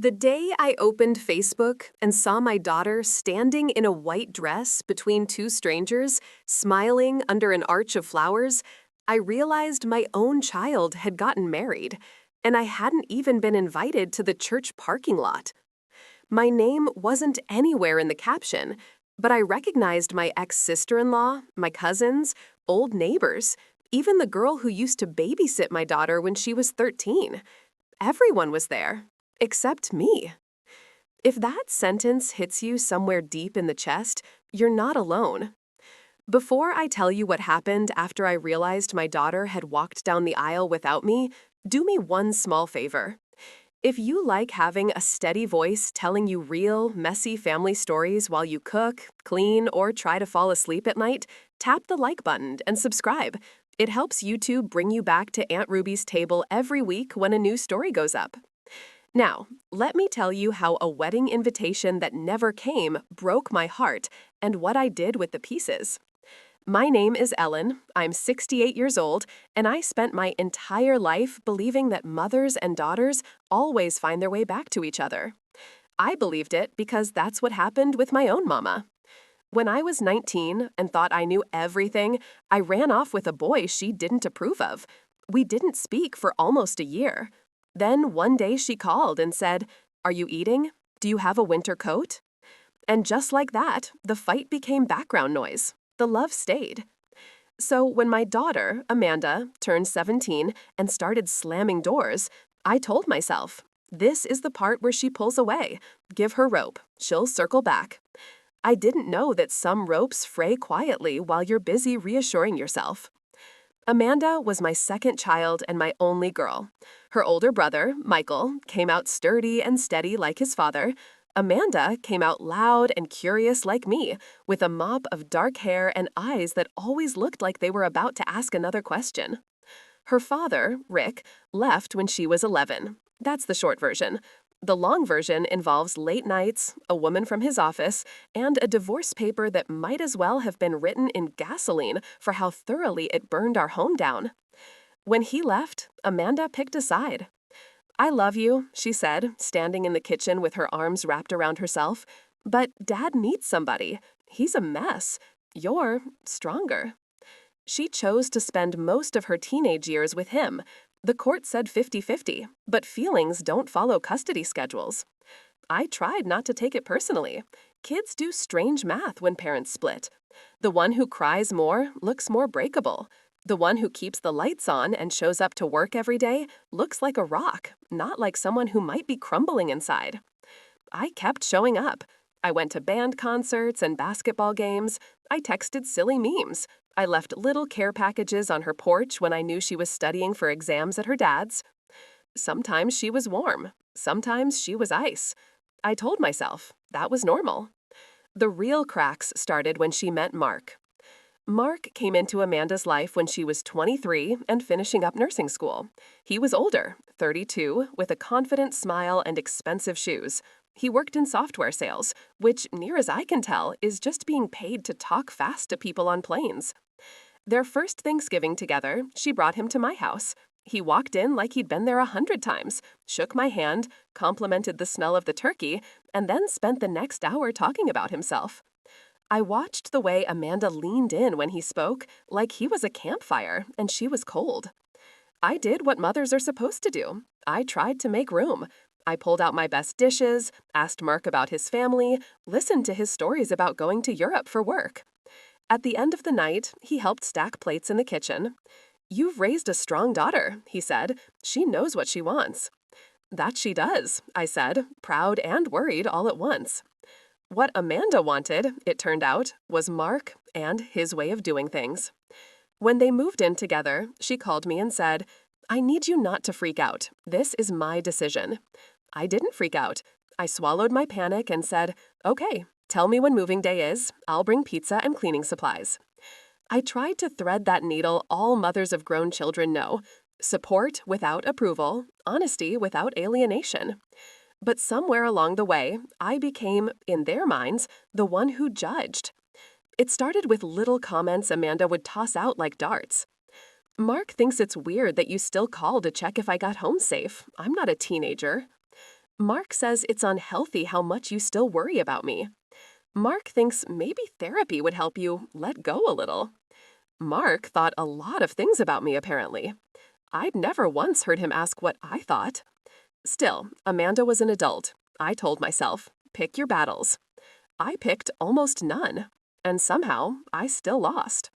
The day I opened Facebook and saw my daughter standing in a white dress between two strangers, smiling under an arch of flowers, I realized my own child had gotten married, and I hadn't even been invited to the church parking lot. My name wasn't anywhere in the caption, but I recognized my ex-sister-in-law, my cousins, old neighbors, even the girl who used to babysit my daughter when she was 13. Everyone was there, except me. If that sentence hits you somewhere deep in the chest, you're not alone. Before I tell you what happened after I realized my daughter had walked down the aisle without me, do me one small favor. If you like having a steady voice telling you real, messy family stories while you cook, clean, or try to fall asleep at night, tap the like button and subscribe. It helps YouTube bring you back to Aunt Ruby's table every week when a new story goes up. Now, let me tell you how a wedding invitation that never came broke my heart and what I did with the pieces. My name is Ellen, I'm 68 years old, and I spent my entire life believing that mothers and daughters always find their way back to each other. I believed it because that's what happened with my own mama. When I was 19 and thought I knew everything, I ran off with a boy she didn't approve of. We didn't speak for almost a year. Then one day she called and said, "Are you eating? Do you have a winter coat?" And just like that, the fight became background noise. The love stayed. So when my daughter, Amanda, turned 17 and started slamming doors, I told myself, this is the part where she pulls away. Give her rope. She'll circle back. I didn't know that some ropes fray quietly while you're busy reassuring yourself. Amanda was my second child and my only girl. Her older brother, Michael, came out sturdy and steady like his father. Amanda came out loud and curious like me, with a mop of dark hair and eyes that always looked like they were about to ask another question. Her father, Rick, left when she was 11. That's the short version. The long version involves late nights, a woman from his office, and a divorce paper that might as well have been written in gasoline for how thoroughly it burned our home down. When he left, Amanda picked a side. "I love you," she said, standing in the kitchen with her arms wrapped around herself. "But Dad needs somebody. He's a mess. You're stronger." She chose to spend most of her teenage years with him. The court said 50-50, but feelings don't follow custody schedules. I tried not to take it personally. Kids do strange math when parents split. The one who cries more looks more breakable. The one who keeps the lights on and shows up to work every day looks like a rock, not like someone who might be crumbling inside. I kept showing up. I went to band concerts and basketball games. I texted silly memes. I left little care packages on her porch when I knew she was studying for exams at her dad's. Sometimes she was warm. Sometimes she was ice. I told myself that was normal. The real cracks started when she met Mark. Mark came into Amanda's life when she was 23 and finishing up nursing school. He was older, 32, with a confident smile and expensive shoes. He worked in software sales, which, near as I can tell, is just being paid to talk fast to people on planes. Their first Thanksgiving together, she brought him to my house. He walked in like he'd been there 100 times, shook my hand, complimented the smell of the turkey, and then spent the next hour talking about himself. I watched the way Amanda leaned in when he spoke, like he was a campfire and she was cold. I did what mothers are supposed to do. I tried to make room. I pulled out my best dishes, asked Mark about his family, listened to his stories about going to Europe for work. At the end of the night, he helped stack plates in the kitchen. "You've raised a strong daughter," he said. "She knows what she wants." "That she does," I said, proud and worried all at once. What Amanda wanted, it turned out, was Mark and his way of doing things. When they moved in together, she called me and said, "I need you not to freak out. This is my decision." I didn't freak out. I swallowed my panic and said, "Okay, tell me when moving day is. I'll bring pizza and cleaning supplies." I tried to thread that needle all mothers of grown children know: support without approval, honesty without alienation. But somewhere along the way, I became, in their minds, the one who judged. It started with little comments Amanda would toss out like darts. "Mark thinks it's weird that you still call to check if I got home safe. I'm not a teenager." Mark says it's unhealthy how much you still worry about me. Mark thinks maybe therapy would help you let go a little. Mark thought a lot of things about me, apparently. I'd never once heard him ask what I thought. Still, Amanda was an adult. I told myself, pick your battles. I picked almost none. And somehow, I still lost.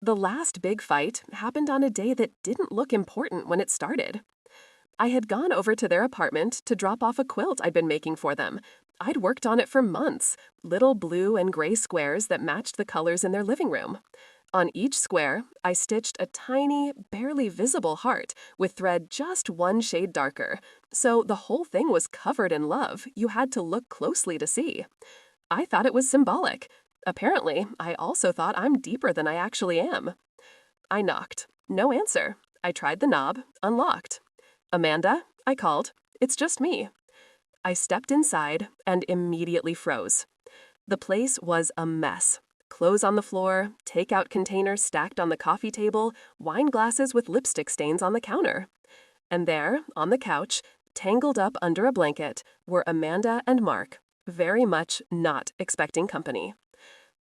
The last big fight happened on a day that didn't look important when it started. I had gone over to their apartment to drop off a quilt I'd been making for them. I'd worked on it for months, little blue and gray squares that matched the colors in their living room. On each square, I stitched a tiny, barely visible heart with thread just one shade darker, so the whole thing was covered in love. You had to look closely to see. I thought it was symbolic. Apparently, I also thought I'm deeper than I actually am. I knocked. No answer. I tried the knob, unlocked. Amanda, I called. It's just me. I stepped inside and immediately froze. The place was a mess. Clothes on the floor, takeout containers stacked on the coffee table, wine glasses with lipstick stains on the counter. And there, on the couch, tangled up under a blanket, were Amanda and Mark, very much not expecting company.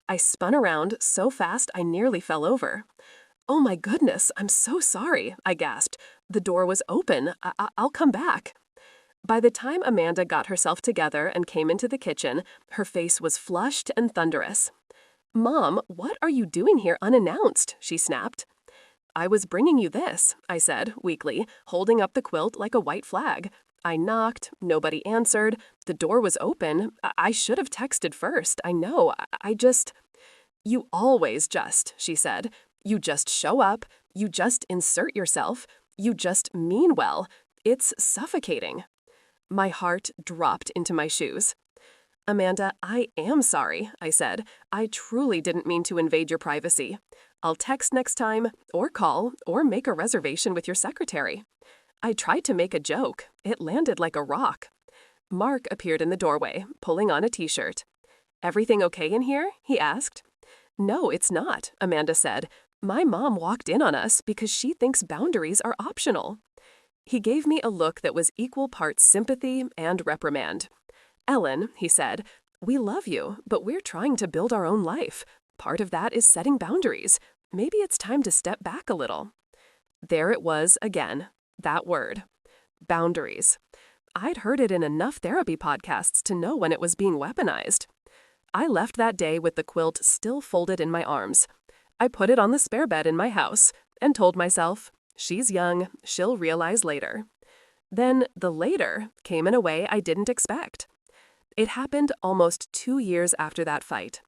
I spun around so fast I nearly fell over. "Oh my goodness, I'm so sorry," I gasped. "The door was open. I'll come back." By the time Amanda got herself together and came into the kitchen, her face was flushed and thunderous. "Mom, what are you doing here unannounced?" she snapped. "I was bringing you this," I said, weakly, holding up the quilt like a white flag. I knocked. Nobody answered. The door was open. I should have texted first. I know. I just... "You always just," she said. "You just show up. You just insert yourself. You just mean well. It's suffocating." My heart dropped into my shoes. "Amanda, I am sorry," I said. "I truly didn't mean to invade your privacy. I'll text next time, or call, or make a reservation with your secretary." I tried to make a joke. It landed like a rock. Mark appeared in the doorway, pulling on a t-shirt. "Everything okay in here?" he asked. "No, it's not," Amanda said. "My mom walked in on us because she thinks boundaries are optional." He gave me a look that was equal parts sympathy and reprimand. "Ellen," he said, "we love you, but we're trying to build our own life. Part of that is setting boundaries. Maybe it's time to step back a little." There it was again, that word. Boundaries. I'd heard it in enough therapy podcasts to know when it was being weaponized. I left that day with the quilt still folded in my arms. I put it on the spare bed in my house and told myself, she's young, she'll realize later. Then the later came in a way I didn't expect. It happened almost 2 years after that fight.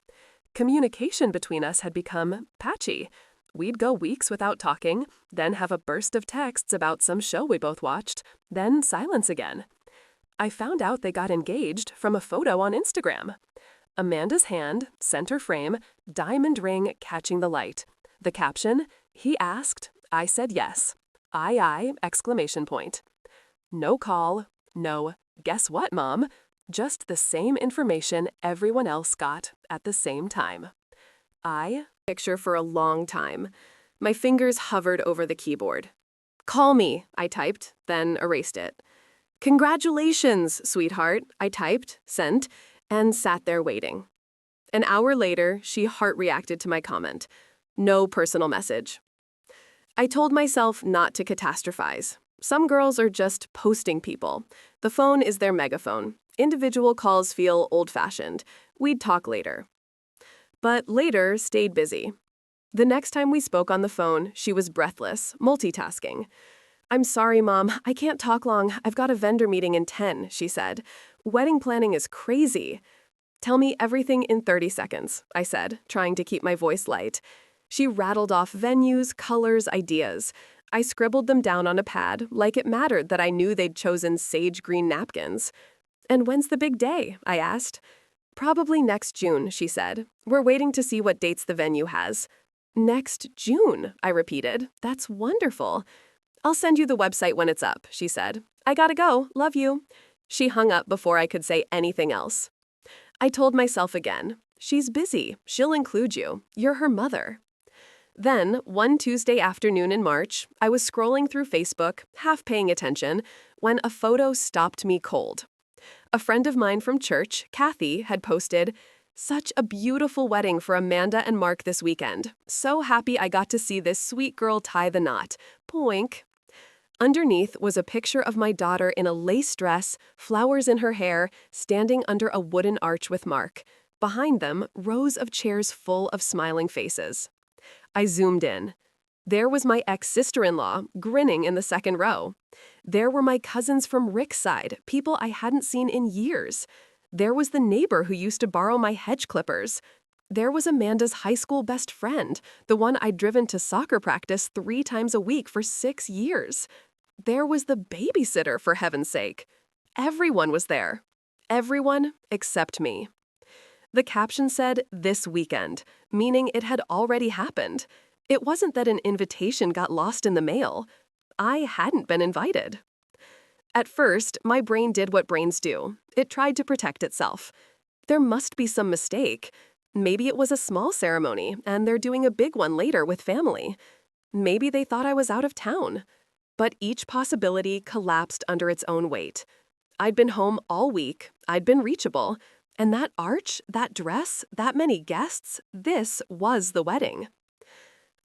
Communication between us had become patchy. We'd go weeks without talking, then have a burst of texts about some show we both watched, then silence again. I found out they got engaged from a photo on Instagram. Amanda's hand, center frame, diamond ring catching the light. The caption, "He asked, I said yes. I, exclamation point." No call, no, "Guess what, Mom?" Just the same information everyone else got at the same time. Picture for a long time. My fingers hovered over the keyboard. "Call me," I typed, then erased it. "Congratulations, sweetheart," I typed, sent, and sat there waiting. An hour later, she heart-reacted to my comment. No personal message. I told myself not to catastrophize. Some girls are just posting people. The phone is their megaphone. Individual calls feel old-fashioned. We'd talk later. But later stayed busy. The next time we spoke on the phone, she was breathless, multitasking. "I'm sorry, Mom, I can't talk long. I've got a vendor meeting in 10, she said. "Wedding planning is crazy." "Tell me everything in 30 seconds, I said, trying to keep my voice light. She rattled off venues, colors, ideas. I scribbled them down on a pad, like it mattered that I knew they'd chosen sage green napkins. "And when's the big day?" I asked. "Probably next June," she said. "We're waiting to see what dates the venue has." "Next June," I repeated. "That's wonderful." "I'll send you the website when it's up," she said. "I gotta go. Love you." She hung up before I could say anything else. I told myself again, she's busy. She'll include you. You're her mother. Then, one Tuesday afternoon in March, I was scrolling through Facebook, half paying attention, when a photo stopped me cold. A friend of mine from church, Kathy, had posted, "Such a beautiful wedding for Amanda and Mark this weekend. So happy I got to see this sweet girl tie the knot. Poink." Underneath was a picture of my daughter in a lace dress, flowers in her hair, standing under a wooden arch with Mark. Behind them, rows of chairs full of smiling faces. I zoomed in. There was my ex-sister-in-law, grinning in the second row. There were my cousins from Rick's side, people I hadn't seen in years. There was the neighbor who used to borrow my hedge clippers. There was Amanda's high school best friend, the one I'd driven to soccer practice 3 times a week for 6 years. There was the babysitter, for heaven's sake. Everyone was there. Everyone except me. The caption said, "This weekend," meaning it had already happened. It wasn't that an invitation got lost in the mail. I hadn't been invited. At first, my brain did what brains do. It tried to protect itself. There must be some mistake. Maybe it was a small ceremony, and they're doing a big one later with family. Maybe they thought I was out of town. But each possibility collapsed under its own weight. I'd been home all week, I'd been reachable, and that arch, that dress, that many guests, this was the wedding.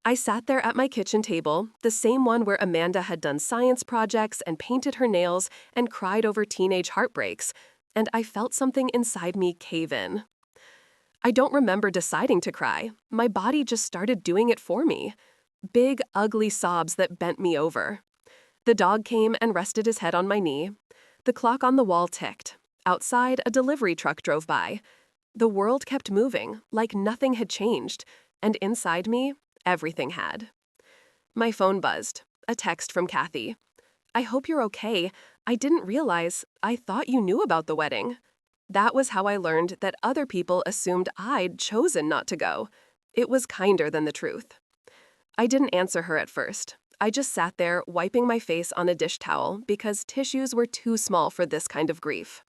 I sat there at my kitchen table, the same one where Amanda had done science projects and painted her nails and cried over teenage heartbreaks, and I felt something inside me cave in. I don't remember deciding to cry. My body just started doing it for me. Big, ugly sobs that bent me over. The dog came and rested his head on my knee. The clock on the wall ticked. Outside, a delivery truck drove by. The world kept moving, like nothing had changed, and inside me, everything had. My phone buzzed. A text from Kathy. "I hope you're okay. I didn't realize. I thought you knew about the wedding." That was how I learned that other people assumed I'd chosen not to go. It was kinder than the truth. I didn't answer her at first. I just sat there wiping my face on a dish towel because tissues were too small for this kind of grief.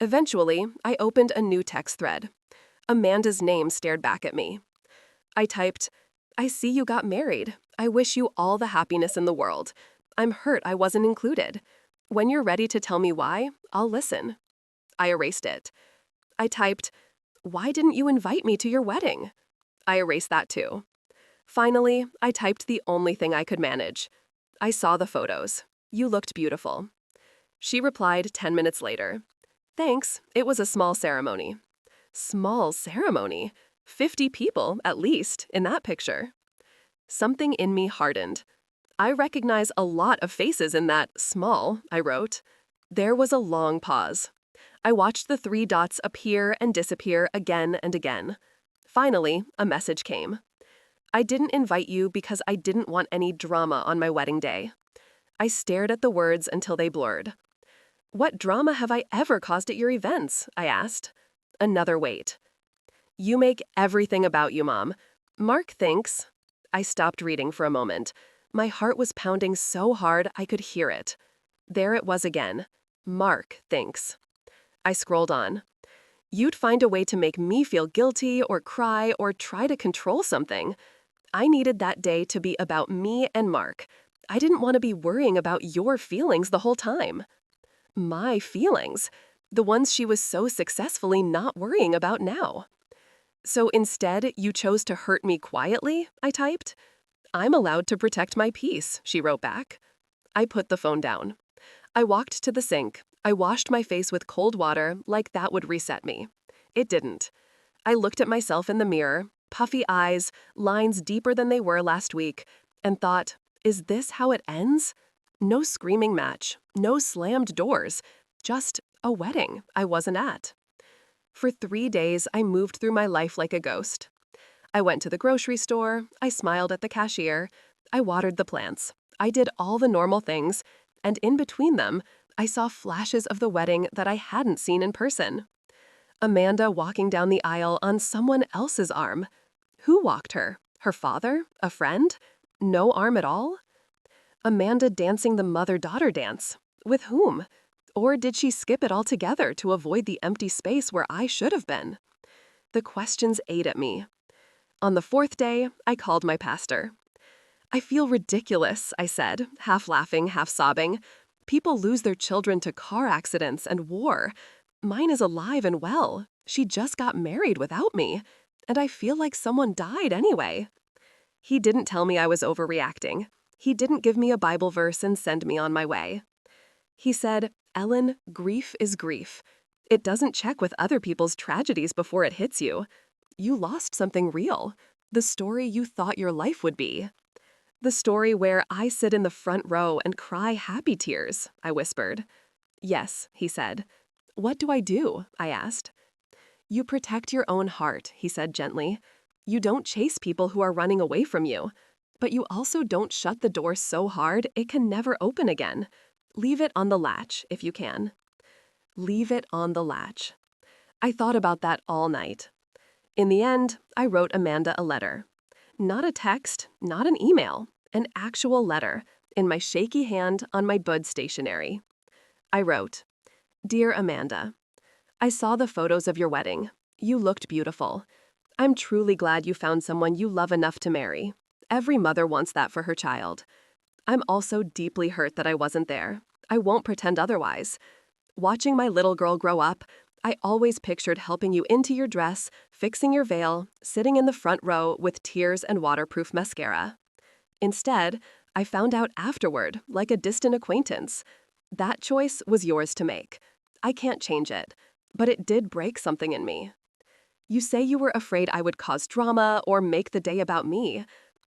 Eventually, I opened a new text thread. Amanda's name stared back at me. I typed, "I see you got married. I wish you all the happiness in the world. I'm hurt I wasn't included. When you're ready to tell me why, I'll listen." I erased it. I typed, "Why didn't you invite me to your wedding?" I erased that too. Finally, I typed the only thing I could manage. "I saw the photos. You looked beautiful." She replied 10 minutes later. "Thanks, it was a small ceremony." Small ceremony? 50 people, at least, in that picture. Something in me hardened. I recognize a lot of faces in that small, I wrote. There was a long pause. I watched the 3 dots appear and disappear again and again. Finally, a message came. "I didn't invite you because I didn't want any drama on my wedding day." I stared at the words until they blurred. "What drama have I ever caused at your events?" I asked. Another wait. "You make everything about you, Mom. Mark thinks." I stopped reading for a moment. My heart was pounding so hard I could hear it. There it was again. Mark thinks. I scrolled on. "You'd find a way to make me feel guilty or cry or try to control something." I needed that day to be about me and Mark. I didn't want to be worrying about your feelings the whole time. My feelings, the ones she was so successfully not worrying about now. "So instead, you chose to hurt me quietly?" I typed. "I'm allowed to protect my peace," she wrote back. I put the phone down. I walked to the sink. I washed my face with cold water like that would reset me. It didn't. I looked at myself in the mirror, puffy eyes, lines deeper than they were last week, and thought, is this how it ends? No screaming match, no slammed doors, just a wedding I wasn't at. For 3 days, I moved through my life like a ghost. I went to the grocery store, I smiled at the cashier, I watered the plants, I did all the normal things, and in between them, I saw flashes of the wedding that I hadn't seen in person. Amanda walking down the aisle on someone else's arm. Who walked her? Her father? A friend? No arm at all? Amanda dancing the mother-daughter dance. With whom? Or did she skip it altogether to avoid the empty space where I should have been? The questions ate at me. On the 4th day, I called my pastor. "I feel ridiculous," I said, half laughing, half sobbing. People lose their children to car accidents and war. Mine is alive and well. She just got married without me. And I feel like someone died anyway. He didn't tell me I was overreacting. He didn't give me a Bible verse and send me on my way. He said, "Ellen, grief is grief. It doesn't check with other people's tragedies before it hits you. You lost something real, the story you thought your life would be." "The story where I sit in the front row and cry happy tears," I whispered. "Yes," he said. "What do I do?" I asked. "You protect your own heart," he said gently. "You don't chase people who are running away from you. But you also don't shut the door so hard it can never open again. Leave it on the latch if you can." Leave it on the latch. I thought about that all night. In the end, I wrote Amanda a letter. Not a text, not an email, an actual letter, in my shaky hand on my bud stationery. I wrote, "Dear Amanda, I saw the photos of your wedding. You looked beautiful. I'm truly glad you found someone you love enough to marry. Every mother wants that for her child. I'm also deeply hurt that I wasn't there. I won't pretend otherwise. Watching my little girl grow up, I always pictured helping you into your dress, fixing your veil, sitting in the front row with tears and waterproof mascara. Instead, I found out afterward, like a distant acquaintance. That choice was yours to make. I can't change it, but it did break something in me. You say you were afraid I would cause drama or make the day about me.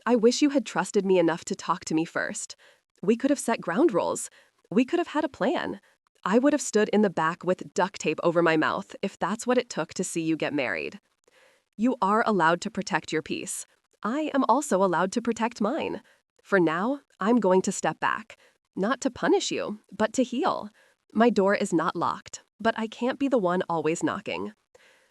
I wish you had trusted me enough to talk to me first. We could have set ground rules. We could have had a plan. I would have stood in the back with duct tape over my mouth if that's what it took to see you get married. You are allowed to protect your peace. I am also allowed to protect mine. For now, I'm going to step back. Not to punish you, but to heal. My door is not locked, but I can't be the one always knocking.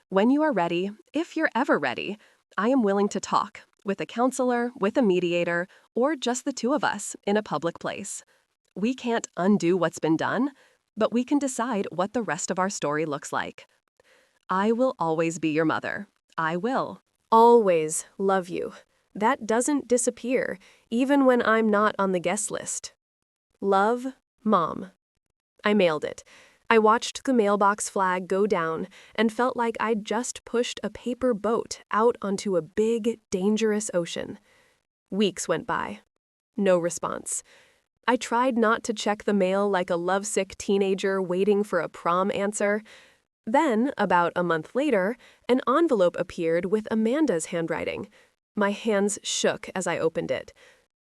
When you are ready, if you're ever ready, I am willing to talk with a counselor, with a mediator, or just the two of us in a public place. We can't undo what's been done, but we can decide what the rest of our story looks like. I will always be your mother. I will. Always love you. That doesn't disappear, even when I'm not on the guest list. Love, Mom. I mailed it. I watched the mailbox flag go down and felt like I'd just pushed a paper boat out onto a big, dangerous ocean. Weeks went by. No response. I tried not to check the mail like a lovesick teenager waiting for a prom answer. Then, about a month later, an envelope appeared with Amanda's handwriting. My hands shook as I opened it.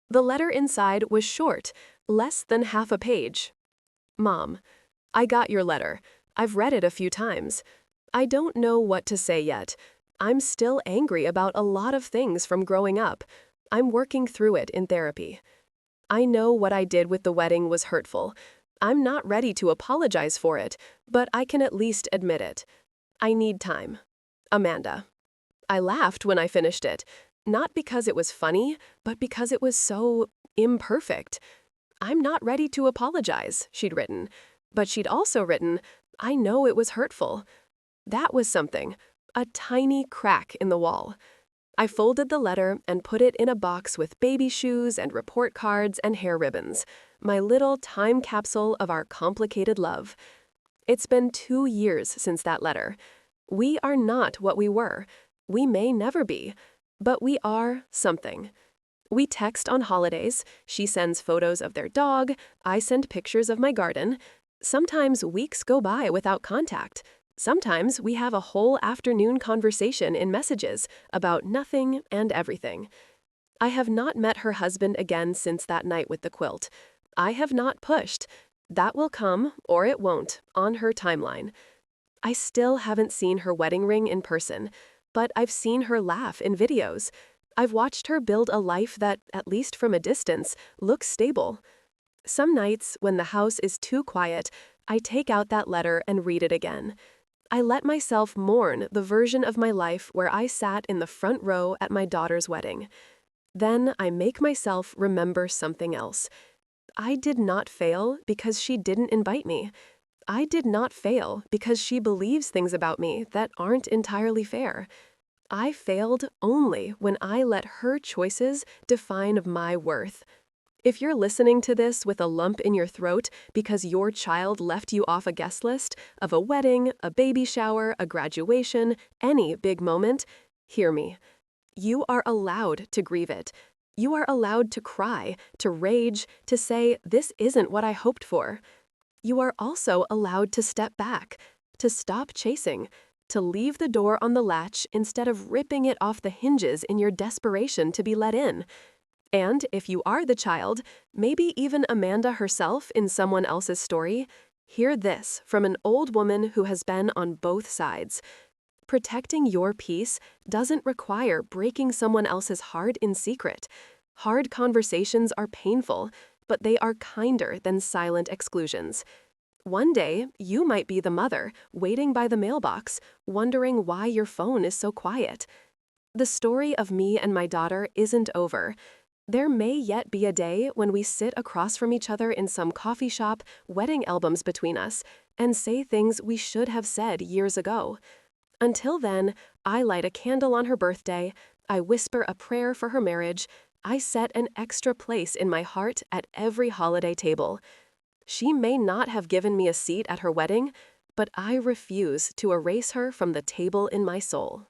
The letter inside was short, less than half a page. Mom, I got your letter. I've read it a few times. I don't know what to say yet. I'm still angry about a lot of things from growing up. I'm working through it in therapy. I know what I did with the wedding was hurtful. I'm not ready to apologize for it, but I can at least admit it. I need time. Amanda. I laughed when I finished it, not because it was funny, but because it was so imperfect. I'm not ready to apologize, she'd written. But she'd also written, I know it was hurtful. That was something, a tiny crack in the wall. I folded the letter and put it in a box with baby shoes and report cards and hair ribbons, my little time capsule of our complicated love. It's been 2 years since that letter. We are not what we were. We may never be, but we are something. We text on holidays. She sends photos of their dog. I send pictures of my garden. Sometimes weeks go by without contact. Sometimes we have a whole afternoon conversation in messages about nothing and everything. I have not met her husband again since that night with the quilt. I have not pushed. That will come, or it won't, on her timeline. I still haven't seen her wedding ring in person, but I've seen her laugh in videos. I've watched her build a life that, at least from a distance, looks stable. Some nights, when the house is too quiet, I take out that letter and read it again. I let myself mourn the version of my life where I sat in the front row at my daughter's wedding. Then I make myself remember something else. I did not fail because she didn't invite me. I did not fail because she believes things about me that aren't entirely fair. I failed only when I let her choices define my worth. If you're listening to this with a lump in your throat because your child left you off a guest list of a wedding, a baby shower, a graduation, any big moment, hear me. You are allowed to grieve it. You are allowed to cry, to rage, to say, "This isn't what I hoped for." You are also allowed to step back, to stop chasing, to leave the door on the latch instead of ripping it off the hinges in your desperation to be let in. And if you are the child, maybe even Amanda herself in someone else's story, hear this from an old woman who has been on both sides. Protecting your peace doesn't require breaking someone else's heart in secret. Hard conversations are painful, but they are kinder than silent exclusions. One day, you might be the mother, waiting by the mailbox, wondering why your phone is so quiet. The story of me and my daughter isn't over. There may yet be a day when we sit across from each other in some coffee shop, wedding albums between us, and say things we should have said years ago. Until then, I light a candle on her birthday, I whisper a prayer for her marriage, I set an extra place in my heart at every holiday table. She may not have given me a seat at her wedding, but I refuse to erase her from the table in my soul.